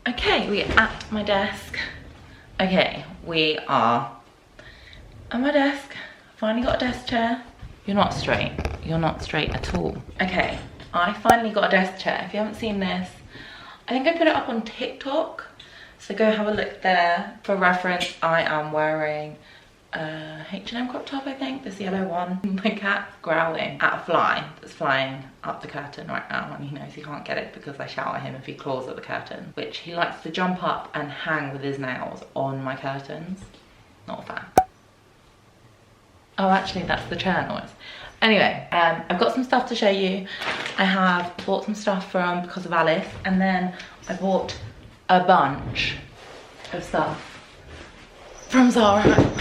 Okay, we're at my desk. Okay, we are at my desk. Finally got a desk chair. You're not straight. You're not straight at all. Okay, I finally got a desk chair. If you haven't seen this, I think I put it up on TikTok. So go have a look there. For reference, I am wearing a H&M crop top, I think, this yellow one. My cat's growling at a fly that's flying up the curtain right now, and he knows he can't get it because I shout at him if he claws at the curtain, which he likes to jump up and hang with his nails on my curtains. Not a fan. Oh, actually, that's the chair noise. Anyway, I've got some stuff to show you. I have bought some stuff from Because of Alice, and then I bought a bunch of stuff from Zara.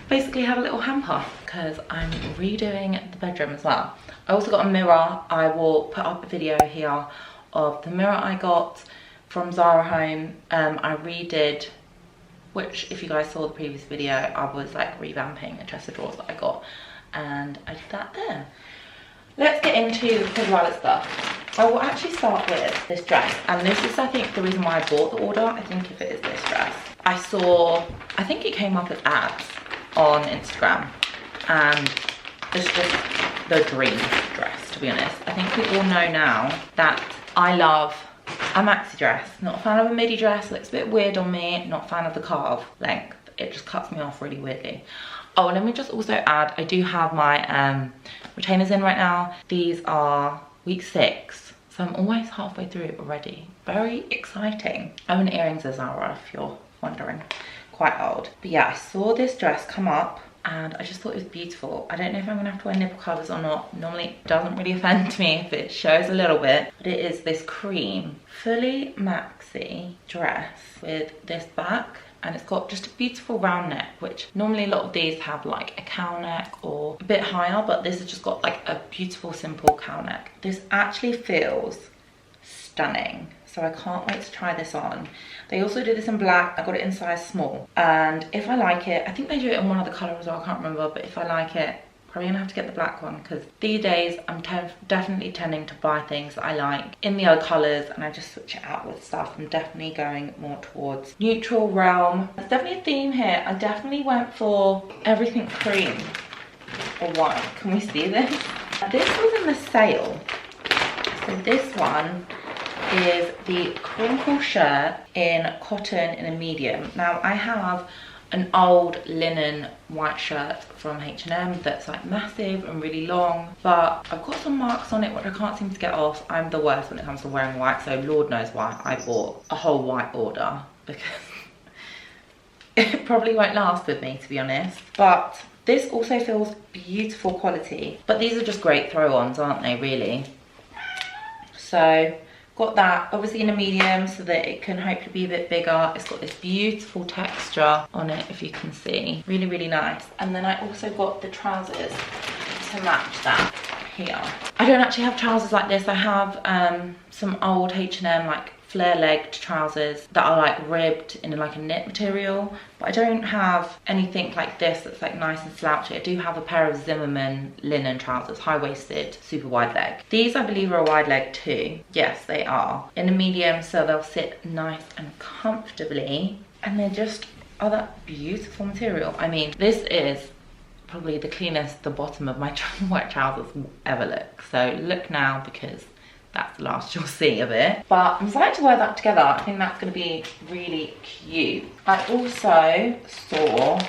Basically have a little hamper because I'm redoing the bedroom as well. I also got a mirror. I will put up a video here of the mirror I got from Zara Home. I redid, which if you guys saw the previous video, I was like revamping a chest of drawers that I got, and I did that there. Let's get into the Because of Alice stuff. I will actually start with this dress, and this is I think the reason why I bought the order. I think if it is this dress, I think it came up as ads on Instagram, and it's just the dream dress, to be honest. I think we all know now that I love a maxi dress. Not a fan of a midi dress, looks a bit weird on me. Not a fan of the calf length, it just cuts me off really weirdly. Oh, let me just also add, I do have my retainers in right now. These are week 6, so I'm almost halfway through it already. Very exciting. I own earrings as Zara, if you're wondering. Quite old. But yeah, I saw this dress come up and I just thought it was beautiful. I don't know if I'm gonna have to wear nipple covers or not. Normally it doesn't really offend me if it shows a little bit, but it is this cream fully maxi dress with this back, and it's got just a beautiful round neck, which normally a lot of these have like a cow neck or a bit higher, but this has just got like a beautiful simple cow neck. This actually feels stunning, so I can't wait to try this on. They also do this in black. I got it in size small, and if I like it, I think they do it in one other colour as well, I can't remember, but if I like it, probably gonna have to get the black one, because these days I'm definitely tending to buy things that I like in the other colours and I just switch it out with stuff. I'm definitely going more towards neutral realm. There's definitely a theme here. I definitely went for everything cream or white. Can we see this? This was in the sale. So this one is the crinkle shirt in cotton in a medium. Now I have an old linen white shirt from H&M that's like massive and really long, but I've got some marks on it which I can't seem to get off. I'm the worst when it comes to wearing white, so Lord knows why I bought a whole white order, because it probably won't last with me, to be honest. But this also feels beautiful quality, but these are just great throw-ons, aren't they, really? So got that obviously in a medium so that it can hopefully be a bit bigger. It's got this beautiful texture on it, if you can see. Really, really nice. And then I also got the trousers to match that here. I don't actually have trousers like this. I have some old H&M like flare-legged trousers that are like ribbed in like a knit material, but I don't have anything like this that's like nice and slouchy. I do have a pair of Zimmermann linen trousers, high-waisted, super wide leg. These I believe are a wide leg too. Yes, they are. In a medium, so they'll sit nice and comfortably, and they're just are that beautiful material. I mean, this is probably the cleanest the bottom of my white trousers will ever look. So look now, because that's the last you'll see of it. But I'm excited to wear that together. I think that's going to be really cute. I also saw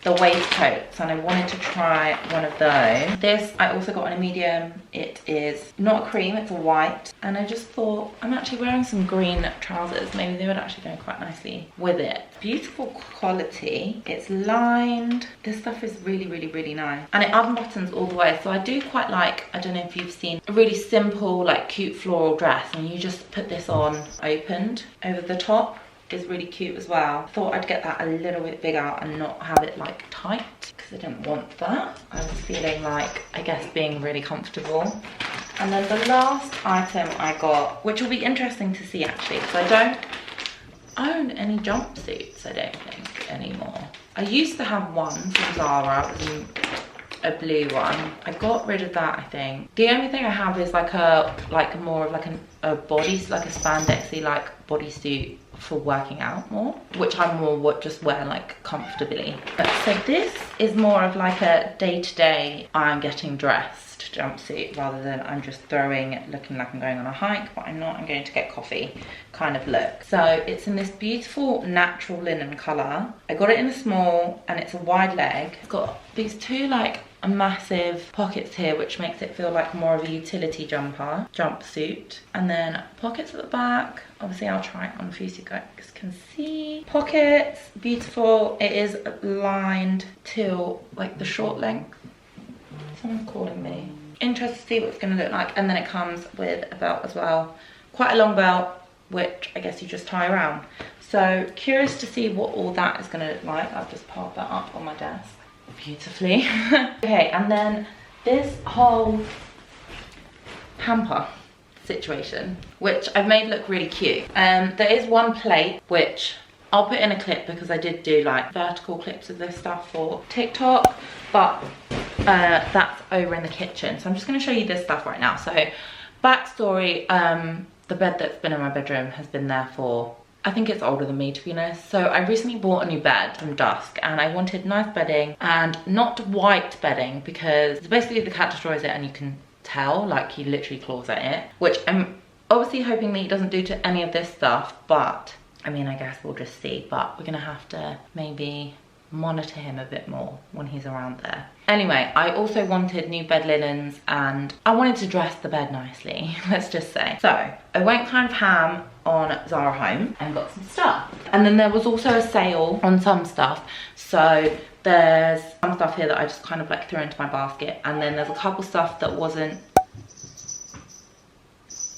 the waistcoats and I wanted to try one of those. This I also got in a medium. It is not a cream, it's a white. And I just thought, I'm actually wearing some green trousers. Maybe they would actually go quite nicely with it. Beautiful quality. It's lined. This stuff is really, really, really nice. And it unbuttons all the way. So I do quite like, I don't know if you've seen a really simple, like cute floral dress, and you just put this on opened over the top. Is really cute as well. Thought I'd get that a little bit bigger and not have it like tight, because I didn't want that. I was feeling like, I guess, being really comfortable. And then the last item I got, which will be interesting to see actually, because I don't own any jumpsuits, I don't think, anymore. I used to have one from Zara. It was a blue one. I got rid of that, I think. The only thing I have is like a more of like a body, like a spandexy like bodysuit for working out more, which I'm more just wear like comfortably. So this is more of like a day-to-day I'm getting dressed jumpsuit, rather than I'm just looking like I'm going on a hike, but I'm not, I'm going to get coffee kind of look. So it's in this beautiful natural linen colour. I got it in a small and it's a wide leg. It's got these two like massive pockets here, which makes it feel like more of a utility jumpsuit, and then pockets at the back. Obviously I'll try it on for you so you guys can see. Pockets, beautiful. It is lined till like the short length. Someone's calling me. Interested to see what it's going to look like. And then it comes with a belt as well, quite a long belt, which I guess you just tie around. So curious to see what all that is going to look like. I've just piled that up on my desk beautifully. Okay, and then this whole hamper situation, which I've made look really cute. There is one plate which I'll put in a clip, because I did do like vertical clips of this stuff for TikTok, but that's over in the kitchen. So I'm just going to show you this stuff right now. So backstory, the bed that's been in my bedroom has been there for, I think it's older than me, to be honest. So I recently bought a new bed from Dusk, and I wanted nice bedding and not white bedding, because basically the cat destroys it and you can tell, like he literally claws at it, which I'm obviously hoping that he doesn't do to any of this stuff, but I mean, I guess we'll just see. But we're gonna have to maybe monitor him a bit more when he's around there. Anyway, I also wanted new bed linens, and I wanted to dress the bed nicely, let's just say. So I went kind of ham on Zara Home and got some stuff. And then there was also a sale on some stuff. So there's some stuff here that I just kind of like threw into my basket, and then there's a couple stuff that wasn't,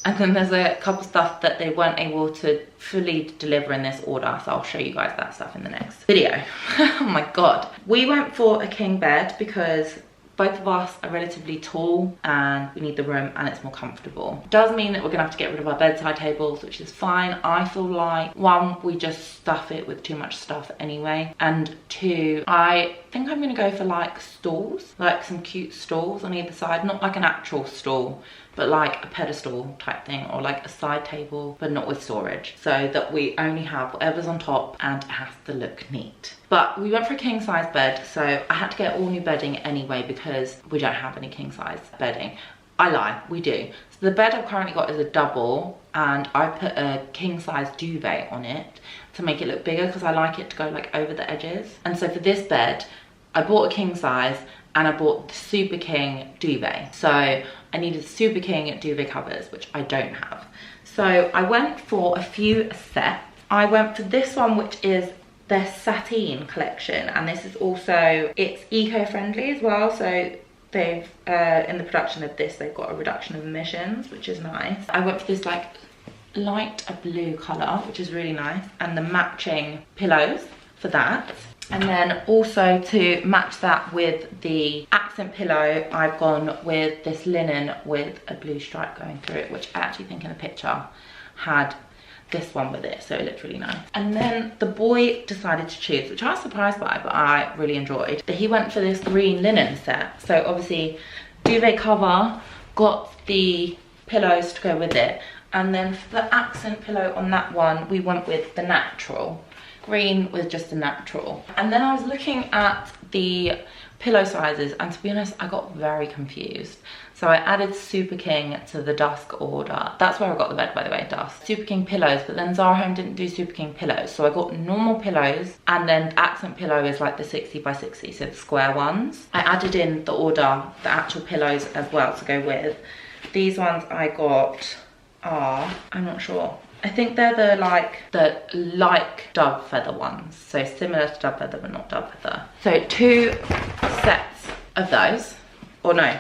and then there's a couple stuff that they weren't able to fully deliver in this order, so I'll show you guys that stuff in the next video. Oh my god. We went for a king bed because both of us are relatively tall and we need the room and it's more comfortable. It does mean that we're gonna have to get rid of our bedside tables, which is fine. I feel like, one, we just stuff it with too much stuff anyway, and two, I think I'm gonna go for like stools, like some cute stools on either side, not like an actual stool, but like a pedestal type thing, or like a side table, but not with storage, so that we only have whatever's on top and it has to look neat. But we went for a king size bed, so I had to get all new bedding anyway because we don't have any king size bedding. I lie, we do. So the bed I've currently got is a double, and I put a king size duvet on it to make it look bigger, because I like it to go like over the edges. And so for this bed, I bought a king size and I bought the super king duvet. So I needed super king duvet covers, which I don't have. So I went for a few sets. I went for this one, which is their Satin Collection, and this is also, it's eco-friendly as well. So they've, in the production of this, they've got a reduction of emissions, which is nice. I went for this like light blue colour, which is really nice, and the matching pillows for that. And then also to match that with the accent pillow, I've gone with this linen with a blue stripe going through it, which I actually think in the picture had this one with it, so it looked really nice. And then the boy decided to choose, which I was surprised by, but I really enjoyed. He went for this green linen set. So obviously duvet cover, got the pillows to go with it. And then for the accent pillow on that one, we went with the natural. Green with just a natural. And then I was looking at the pillow sizes, and to be honest, I got very confused. So I added Super King to the Dusk order. That's where I got the bed, by the way, Dusk. Super King pillows, but then Zara Home didn't do Super King pillows. So I got normal pillows, and then the accent pillow is like the 60 by 60, so the square ones. I added in the order, the actual pillows as well to go with. These ones I got are, I'm not sure. I think they're the like dove feather ones. So similar to dove feather, but not dove feather. So 2 sets of those, or no,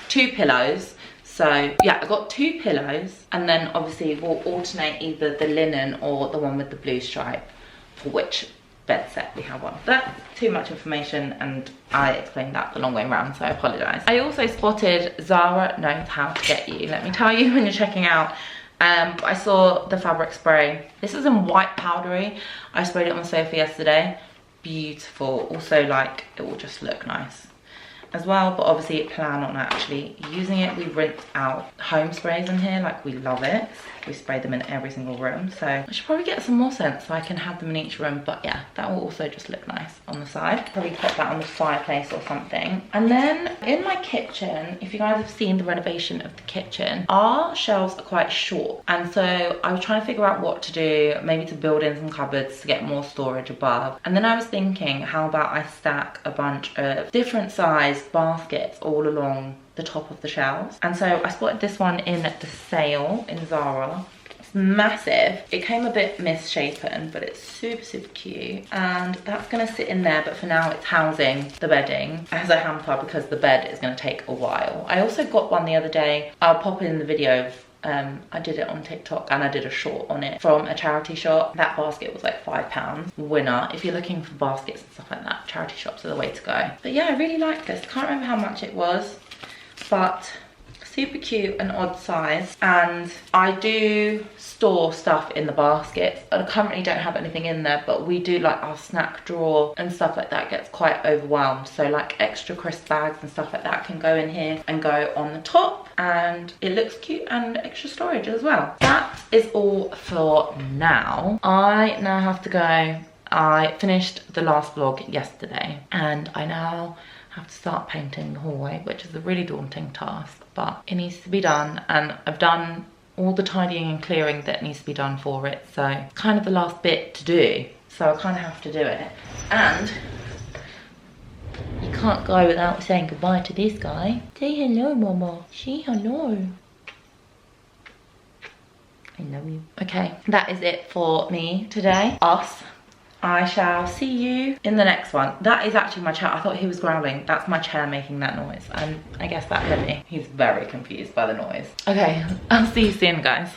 2 pillows. So yeah, I got 2 pillows, and then obviously we'll alternate either the linen or the one with the blue stripe for which bed set we have one. That's too much information, and I explained that the long way around, so I apologise. I also spotted Zara knows how to get you. Let me tell you when you're checking out. I saw the fabric spray. This is in white powdery. I sprayed it on the sofa yesterday. Beautiful. Also, like, it will just look nice. as well, but obviously plan on actually using it. We rinse out home sprays in here, like we love it. We spray them in every single room, so I should probably get some more scents so I can have them in each room. But yeah, that will also just look nice on the side. Probably put that on the fireplace or something. And then in my kitchen, if you guys have seen the renovation of the kitchen, our shelves are quite short, and so I was trying to figure out what to do, maybe to build in some cupboards to get more storage above. And then I was thinking, how about I stack a bunch of different sized baskets all along the top of the shelves. And so I spotted this one in the sale in Zara. It's massive. It came a bit misshapen, but it's super, super cute. And that's gonna sit in there, but for now it's housing the bedding as a hamper because the bed is gonna take a while. I also got one the other day. I'll pop it in the video of I did it on TikTok and I did a short on it from a charity shop. That basket was like £5. Winner. If you're looking for baskets and stuff like that, charity shops are the way to go. But yeah, I really like this. Can't remember how much it was, but super cute and odd size. And I do store stuff in the baskets. I currently don't have anything in there, but we do, like our snack drawer and stuff like that gets quite overwhelmed. So like extra crisp bags and stuff like that can go in here and go on the top, and it looks cute and extra storage as well. That is all for now. I now have to go. I finished the last vlog yesterday and I now have to start painting the hallway, which is a really daunting task, but it needs to be done, and I've done all the tidying and clearing that needs to be done for it, so kind of the last bit to do, so I kind of have to do it. And you can't go without saying goodbye to this guy. Say hello, mama. Say hello. I love you. Okay, that is it for me today. Us. I shall see you in the next one. That is actually my chair. I thought he was growling. That's my chair making that noise. And I guess that hit me. He's very confused by the noise. Okay, I'll see you soon, guys.